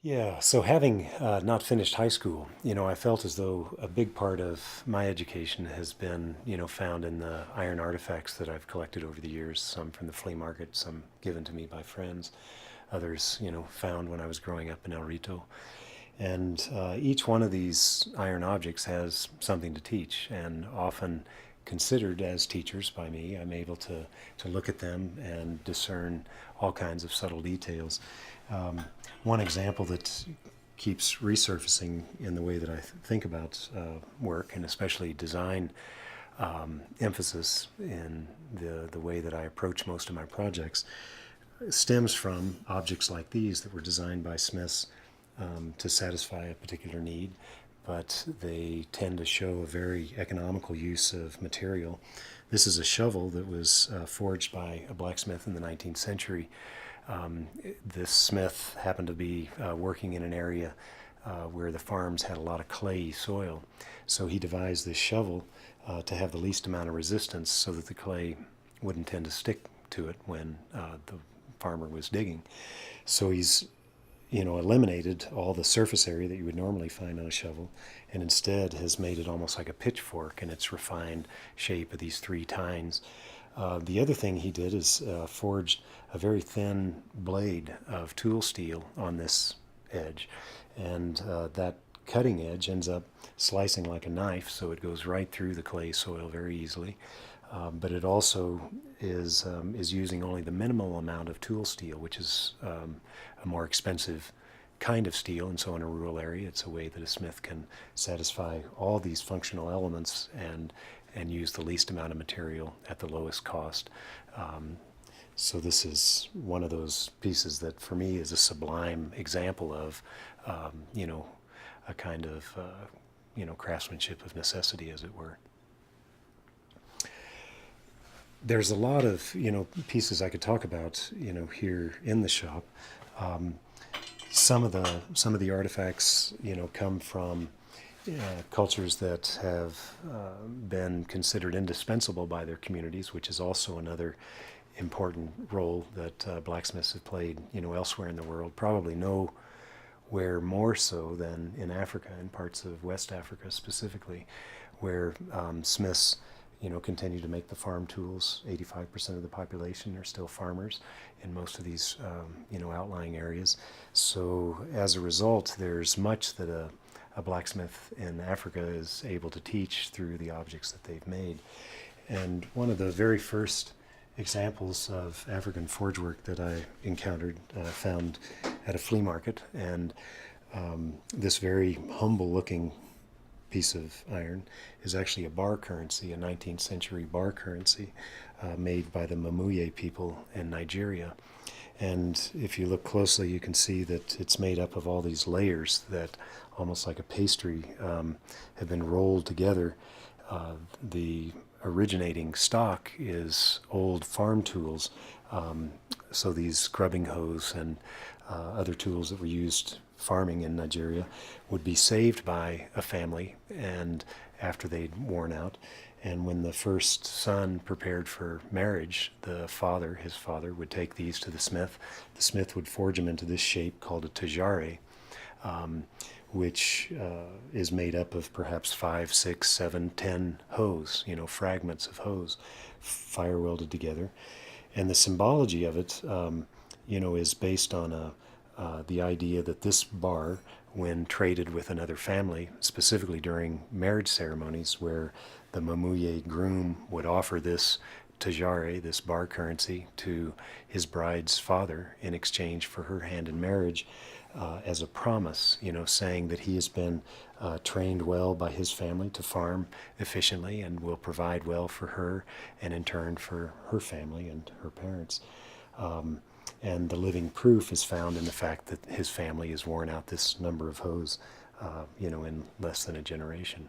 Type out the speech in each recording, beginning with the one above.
Yeah, so having not finished high school, I felt as though a big part of my education has been, found in the iron artifacts that I've collected over the years, some from the flea market, some given to me by friends, others, found when I was growing up in El Rito. And each one of these iron objects has something to teach, and often considered as teachers by me. I'm able to look at them and discern all kinds of subtle details. Um, One example that keeps resurfacing in the way that I think about work, and especially design emphasis in the way that I approach most of my projects, stems from objects like these that were designed by Smiths to satisfy a particular need, but they tend to show a very economical use of material. This is a shovel that was forged by a blacksmith in the 19th century. This smith happened to be working in an area where the farms had a lot of clayey soil, so he devised this shovel to have the least amount of resistance so that the clay wouldn't tend to stick to it when the farmer was digging. So he's eliminated all the surface area that you would normally find on a shovel, and instead has made it almost like a pitchfork in its refined shape of these three tines. The other thing he did is forged a very thin blade of tool steel on this edge, and that cutting edge ends up slicing like a knife, so it goes right through the clay soil very easily. But it also is using only the minimal amount of tool steel, which is a more expensive kind of steel, and so in a rural area, it's a way that a smith can satisfy all these functional elements and use the least amount of material at the lowest cost. Um, so this is one of those pieces that, for me, is a sublime example of, a kind of, craftsmanship of necessity, as it were. There's a lot of pieces I could talk about here in the shop. Um, some of the artifacts come from cultures that have been considered indispensable by their communities, which is also another important role that blacksmiths have played elsewhere in the world. Probably nowhere more so than in Africa, in parts of West Africa specifically, where smiths continue to make the farm tools. 85% of the population are still farmers in most of these, outlying areas. So as a result, there's much that a blacksmith in Africa is able to teach through the objects that they've made. And one of the very first examples of African forge work that I encountered, found at a flea market, and this very humble looking piece of iron is actually a bar currency, a 19th century bar currency made by the Mamuye people in Nigeria. And if you look closely, you can see that it's made up of all these layers that, almost like a pastry, have been rolled together. The originating stock is old farm tools, so these scrubbing hoes and other tools that were used farming in Nigeria would be saved by a family, and after they'd worn out, and when the first son prepared for marriage, his father, would take these to the smith. The smith would forge them into this shape called a tajare, um, which is made up of perhaps 5, 6, 7, 10 hose, fragments of hose, fire welded together. And the symbology of it, is based on the idea that this bar, when traded with another family, specifically during marriage ceremonies where the Mamuye groom would offer this tajare, this bar currency, to his bride's father in exchange for her hand in marriage, as a promise, saying that he has been trained well by his family to farm efficiently and will provide well for her and in turn for her family and her parents. And the living proof is found in the fact that his family has worn out this number of hoes, in less than a generation.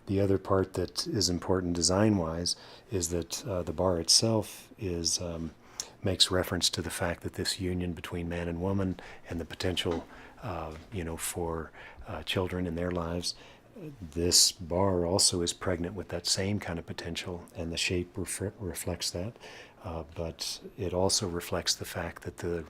The other part that is important design-wise is that the bar itself makes reference to the fact that this union between man and woman and the potential, for children in their lives, this bar also is pregnant with that same kind of potential, and the shape reflects that. But it also reflects the fact that the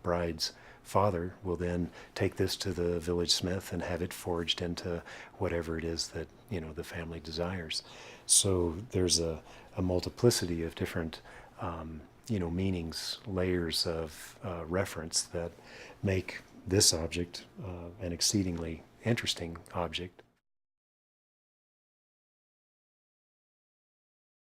bride's father will then take this to the village smith and have it forged into whatever it is that, the family desires. So there's a multiplicity of different, meanings, layers of reference that make this object an exceedingly interesting object.